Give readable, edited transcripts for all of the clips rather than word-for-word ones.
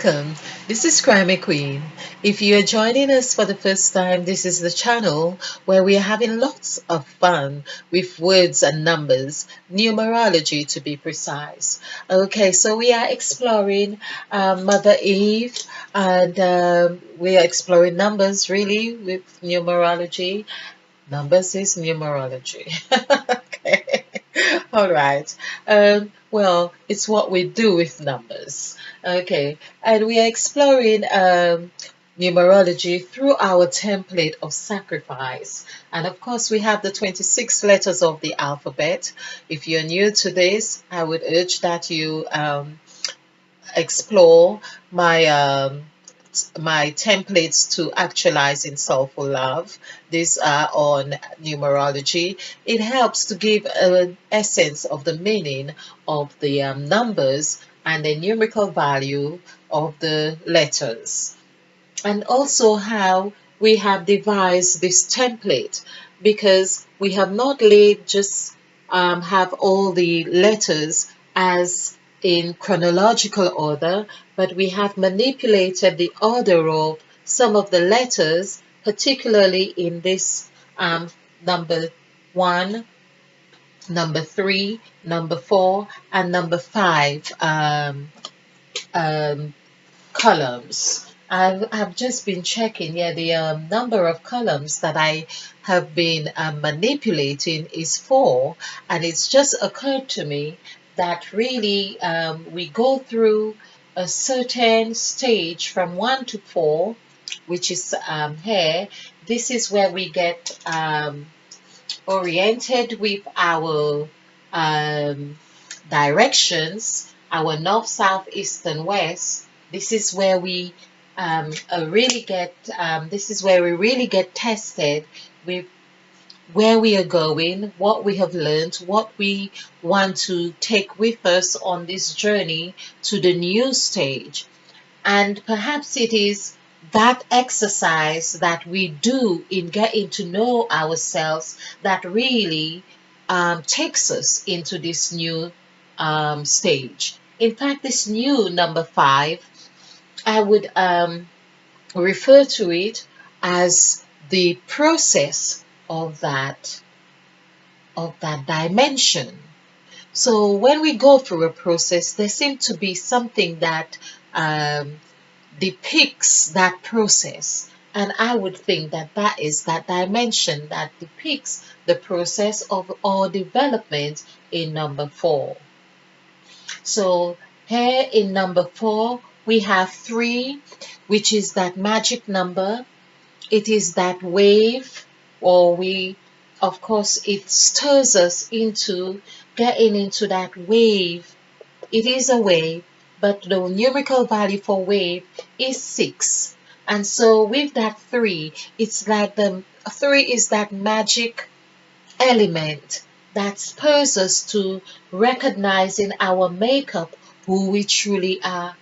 Welcome. This is Crimey Queen. If you are joining us for the first time, this is the channel where we are having lots of fun with words and numbers, numerology to be precise. Okay, so we are exploring Mother Eve, and we are exploring numbers really with numerology. Numbers is numerology. Okay. All right. Well, it's what we do with numbers. Okay. And we are exploring numerology through our template of sacrifice. And of course, we have the 26 letters of the alphabet. If you're new to this, I would urge that you explore my templates to actualizing soulful love. These are on numerology. It helps to give an essence of the meaning of the numbers and the numerical value of the letters, and also how we have devised this template, because we have not laid just have all the letters as in chronological order, but we have manipulated the order of some of the letters, particularly in this number 1, number 3, number 4, and number 5 um, columns. I've just been checking, yeah, the number of columns that I have been manipulating is 4, and it's just occurred to me that really we go through a certain stage from 1 to 4, which is here. This is where we get oriented with our directions, our north, south, east, and west. This is where we this is where we really get tested with where we are going, what we have learned, what we want to take with us on this journey to the new stage. And perhaps it is that exercise that we do in getting to know ourselves that really takes us into this new stage. In fact, this new number 5, I would refer to it as the process of that dimension. So when we go through a process, there seems to be something that depicts that process. And I would think that that is that dimension that depicts the process of our development in number 4. So here in number 4, we have 3, which is that magic number. It is that wave, or of course, it stirs us into getting into that wave. It is a wave, but the numerical value for wave is 6. And so with that 3, it's like the 3 is that magic element that spurs us to recognizing our makeup, who we truly are,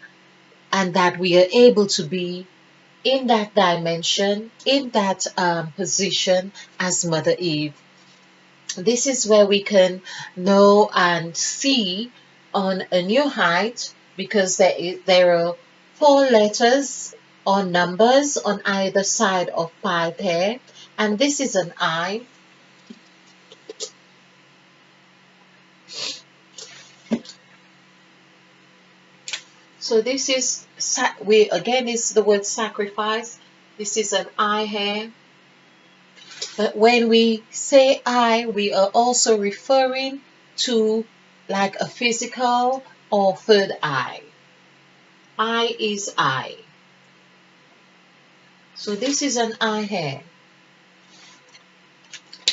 and that we are able to be in that dimension, in that position as Mother Eve. This is where we can know and see on a new height, because there are 4 letters or numbers on either side of 5 here, and this is an I. So this is, again, is the word sacrifice. This is an I here. But when we say I, we are also referring to like a physical or third eye. I is I. So this is an I here.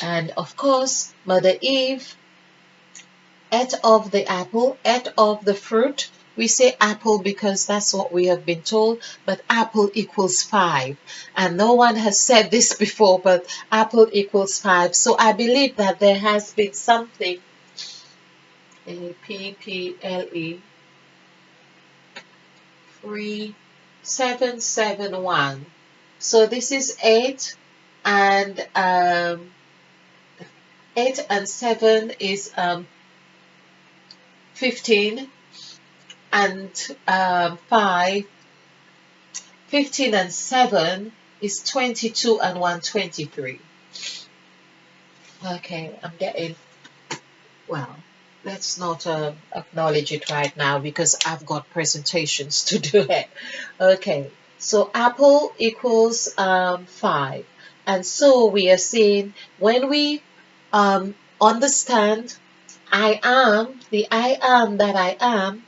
And of course, Mother Eve ate of the apple, ate of the fruit. We say apple because that's what we have been told, but apple equals 5. And no one has said this before, but apple equals 5. So I believe that there has been something, PPLE, 3771. So this is 8, and 8 and 7 is 15, and 5 15 and 7 is 22 and 1, 23. Okay, I'm getting, well, let's not acknowledge it right now because I've got presentations to do it. Okay, so apple equals 5. And so we are saying when we understand I am, the I am that I am,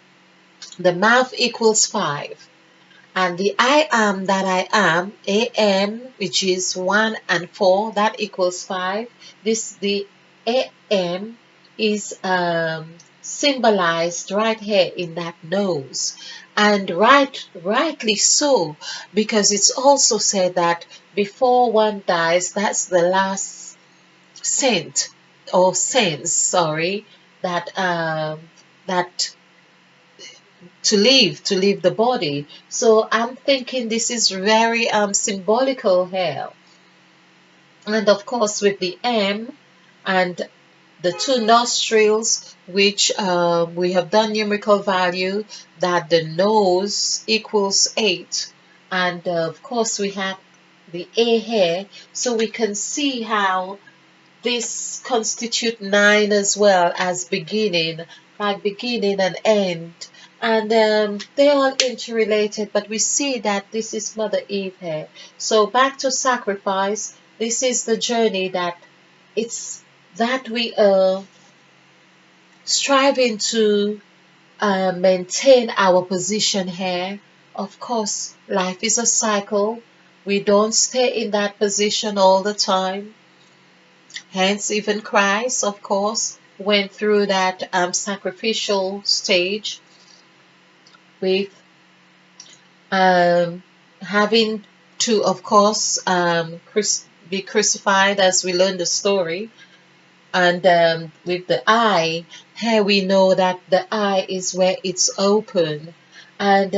the math equals 5. And the I am that I am, which is 1 and 4, that equals 5. The am is symbolized right here in that nose. And rightly so, because it's also said that before one dies, that's the last scent or sense, sorry, that to leave the body. So I'm thinking this is very symbolical here. And of course with the M and the two nostrils, which we have done numerical value, that the nose equals 8. And of course we have the A here, so we can see how this constitute 9 as well as beginning, like beginning and end. And they're all interrelated, but we see that this is Mother Eve here. So back to sacrifice, this is the journey that it's that we are striving to maintain our position here. Of course, life is a cycle. We don't stay in that position all the time. Hence, even Christ, of course, went through that sacrificial stage with having to, of course, be crucified, as we learn the story. And with the eye, here we know that the eye is where it's open. And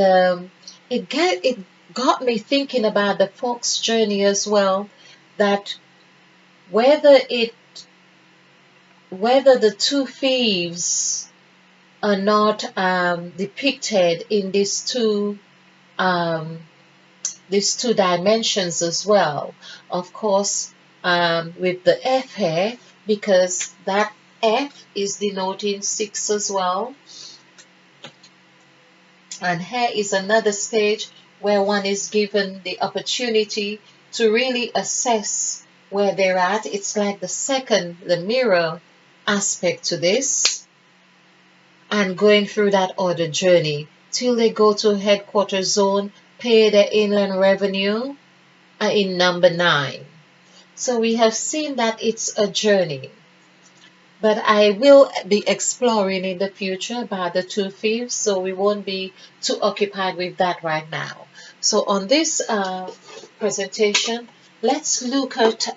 it got me thinking about the fox journey as well, that whether the two thieves are not depicted in these two dimensions as well. Of course, with the F here, because that F is denoting 6 as well. And here is another stage where one is given the opportunity to really assess where they're at. It's like the mirror aspect to this, and going through that order journey till they go to headquarters zone, pay their inland revenue in number 9. So we have seen that it's a journey. But I will be exploring in the future about the two thieves, so we won't be too occupied with that right now. So on this presentation, let's look at,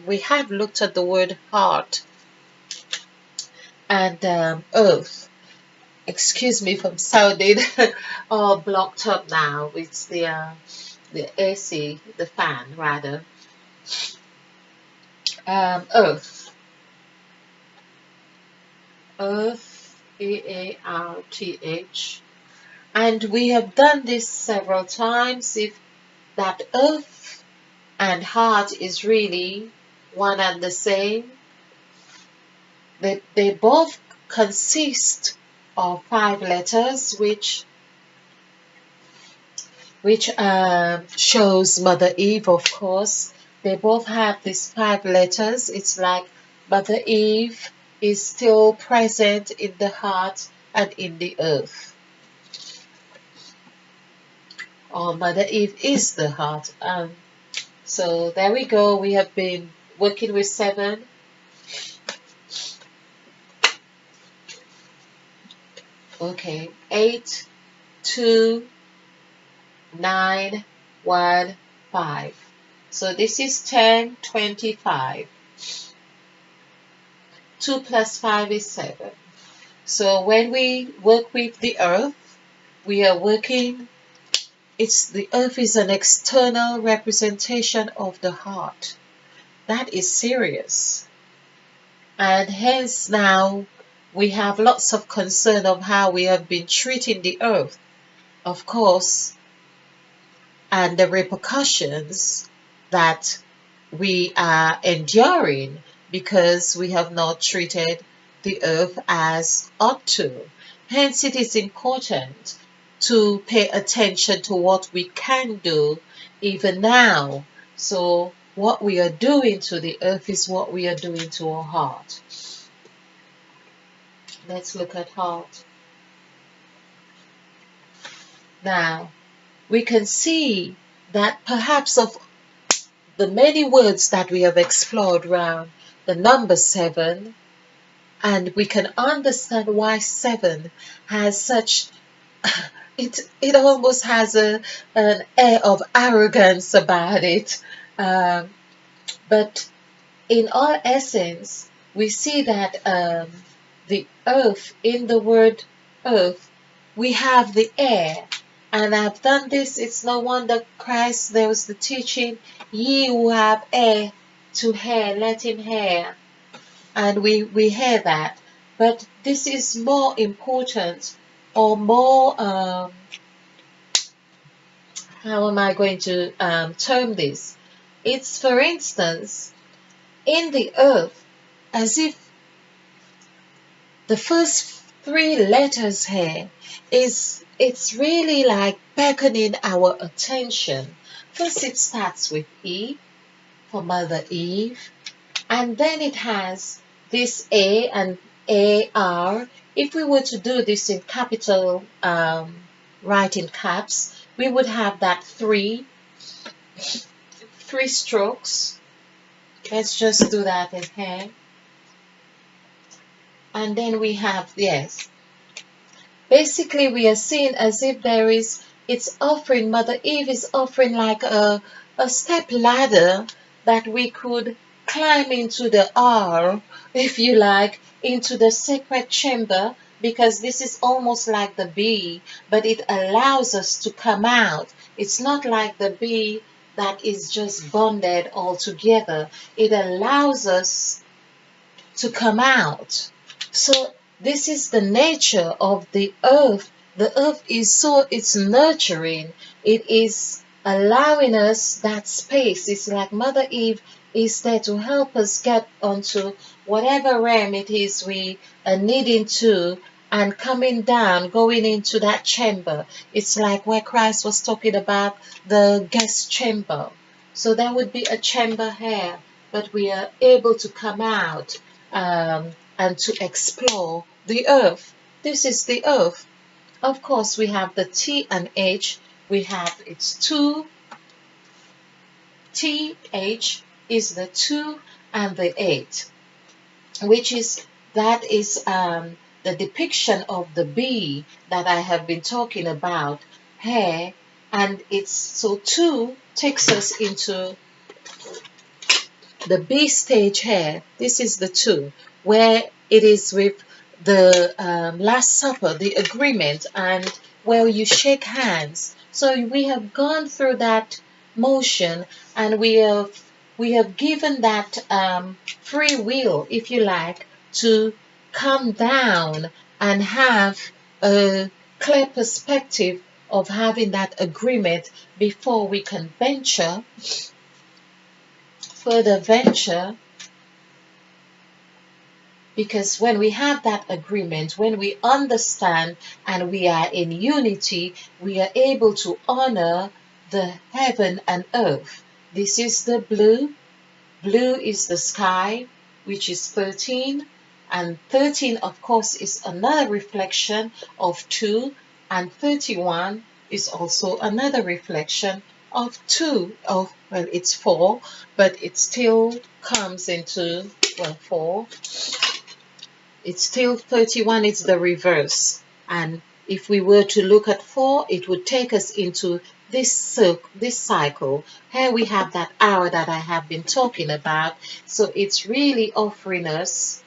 we have looked at the word heart and earth. Excuse me if I'm sounding all blocked up now. It's the AC, the fan rather. Earth. Earth, EARTH. And we have done this several times. If that earth and heart is really one and the same, they both consist of 5 letters, which shows Mother Eve, of course. They both have these 5 letters. It's like Mother Eve is still present in the heart and in the earth. Or Mother Eve is the heart. So there we go. We have been working with 7. Okay, 8, 2, 9, 1, 5. So this is 10, 25. 2 plus 5 is 7. So when we work with the earth, we are working, the earth is an external representation of the heart. That is serious. And hence now we have lots of concern of how we have been treating the earth. Of course, and the repercussions that we are enduring because we have not treated the earth as ought to. Hence, it is important to pay attention to what we can do even now. So, what we are doing to the earth is what we are doing to our heart. Let's look at heart. Now, we can see that perhaps of the many words that we have explored around the number 7, and we can understand why 7 has such it almost has an air of arrogance about it. Um, but in all essence, we see that the earth, in the word earth, we have the air. And I've done this, it's no wonder Christ, there was the teaching, ye who have air to hear, let him hear. And we hear that. But this is more important or more, how am I going to term this? It's, for instance, in the earth, as if the first 3 letters here it's really like beckoning our attention. First it starts with E for Mother Eve, and then it has this A and AR. If we were to do this in capital, write in caps, we would have that three strokes. Let's just do that in here. And then we have, yes, basically we are seeing as if there is, it's offering, Mother Eve is offering like a step ladder that we could climb into the R, if you like, into the sacred chamber, because this is almost like the bee, but it allows us to come out. It's not like the bee that is just bonded all together. It allows us to come out. So this is the nature of the earth. The earth is so, it's nurturing. It is allowing us that space. It's like Mother Eve is there to help us get onto whatever realm it is we are needing to, and coming down, going into that chamber. It's like where Christ was talking about the guest chamber. So there would be a chamber here, but we are able to come out and to explore the earth. This is the earth. Of course, we have the T and H. We have it's 2. TH is the 2 and the 8, which is, that is the depiction of the bee that I have been talking about here. And it's, so 2 takes us into the B stage here. This is the 2, where it is with the Last Supper, the agreement, and where you shake hands. So we have gone through that motion, and we have given that free will, if you like, to come down and have a clear perspective of having that agreement before we can further venture. Because when we have that agreement, when we understand and we are in unity, we are able to honor the heaven and earth. This is the blue. Blue is the sky, which is 13. And 13, of course, is another reflection of 2. And 31 is also another reflection of 2. Oh, well, it's 4, but it still comes into, well, 4. It's still 31, it's the reverse. And if we were to look at 4, it would take us into this cycle. Here we have that hour that I have been talking about. So it's really offering us,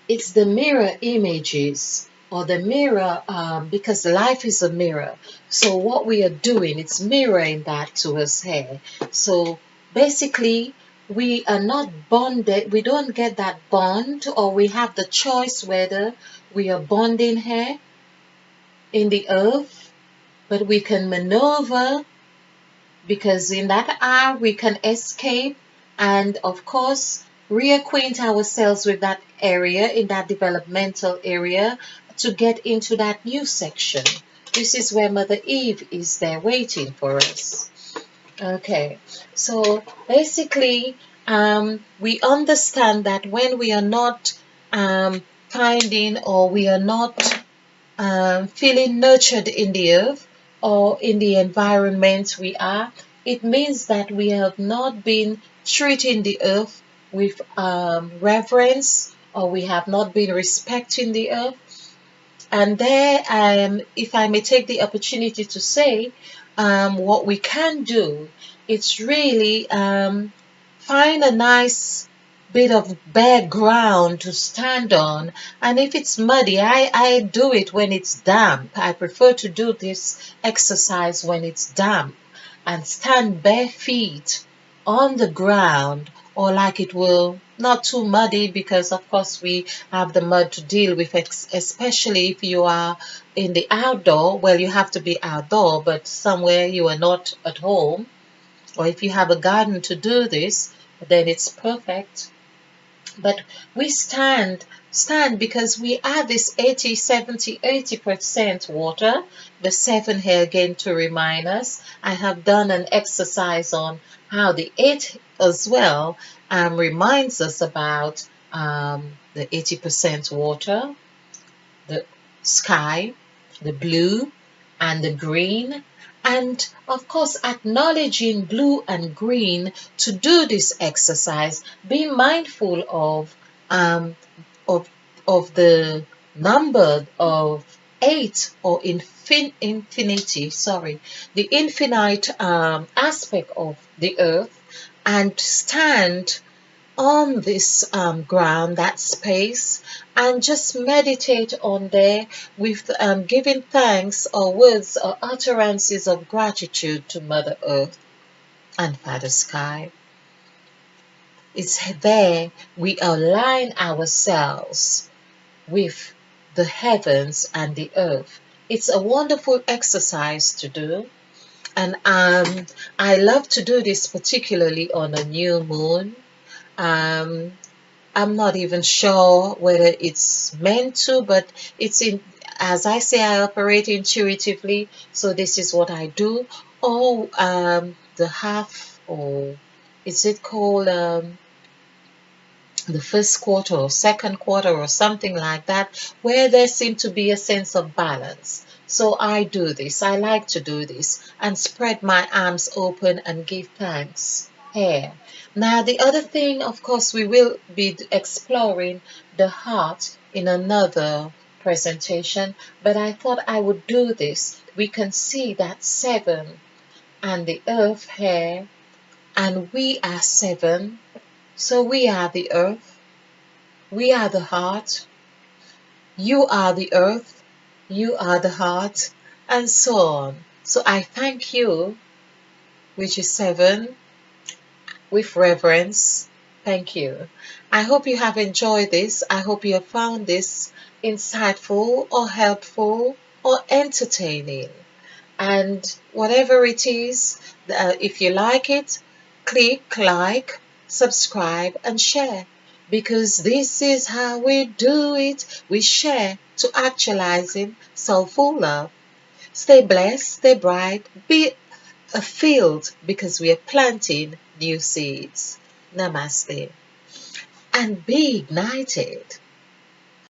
it's the mirror images, or the mirror, because life is a mirror. So what we are doing, it's mirroring that to us here. So basically, we are not bonded, we don't get that bond, or we have the choice whether we are bonding here in the earth, but we can maneuver, because in that hour we can escape and, of course, reacquaint ourselves with that area, in that developmental area, to get into that new section. This is where Mother Eve is there waiting for us. Okay, so basically, we understand that when we are not finding, or we are not feeling nurtured in the earth or in the environment we are, it means that we have not been treating the earth with reverence, or we have not been respecting the earth. And there, if I may take the opportunity to say, what we can do, it's really find a nice bit of bare ground to stand on. And if it's muddy, I do it when it's damp. I prefer to do this exercise when it's damp and stand bare feet on the ground, or like it will not too muddy, because of course we have the mud to deal with, especially if you are in the outdoor. Well, you have to be outdoor, but somewhere you are not at home, or if you have a garden to do this, then it's perfect. But we stand because we are this 80, 70, 80% water. The 7 here again to remind us. I have done an exercise on how the 8 as well reminds us about the 80% water, the sky, the blue, and the green. And of course, acknowledging blue and green to do this exercise, being mindful um, of, of the number of 8, or infinity, sorry, the infinite aspect of the earth, and stand on this ground, that space, and just meditate on there with giving thanks, or words or utterances of gratitude to Mother Earth and Father Sky. It's there we align ourselves with the heavens and the earth. It's a wonderful exercise to do. And I love to do this particularly on a new moon. Um, I'm not even sure whether it's meant to, but it's in, as I say, I operate intuitively, so this is what I do. Or the half, or is it called the first quarter or second quarter or something like that, where there seems to be a sense of balance. So I do this. I like to do this and spread my arms open and give thanks here. Now, the other thing, of course, we will be exploring the heart in another presentation, but I thought I would do this. We can see that 7 and the earth here, and we are 7. So we are the earth, we are the heart, you are the earth, you are the heart, and so on. So I thank you, which is 7, with reverence. Thank you. I hope you have enjoyed this. I hope you have found this insightful or helpful or entertaining. And whatever it is, if you like it, click like, subscribe, and share. Because this is how we do it. We share to actualizing soulful love. Stay blessed, stay bright, be a field, because we are planting new seeds. Namaste. And be ignited.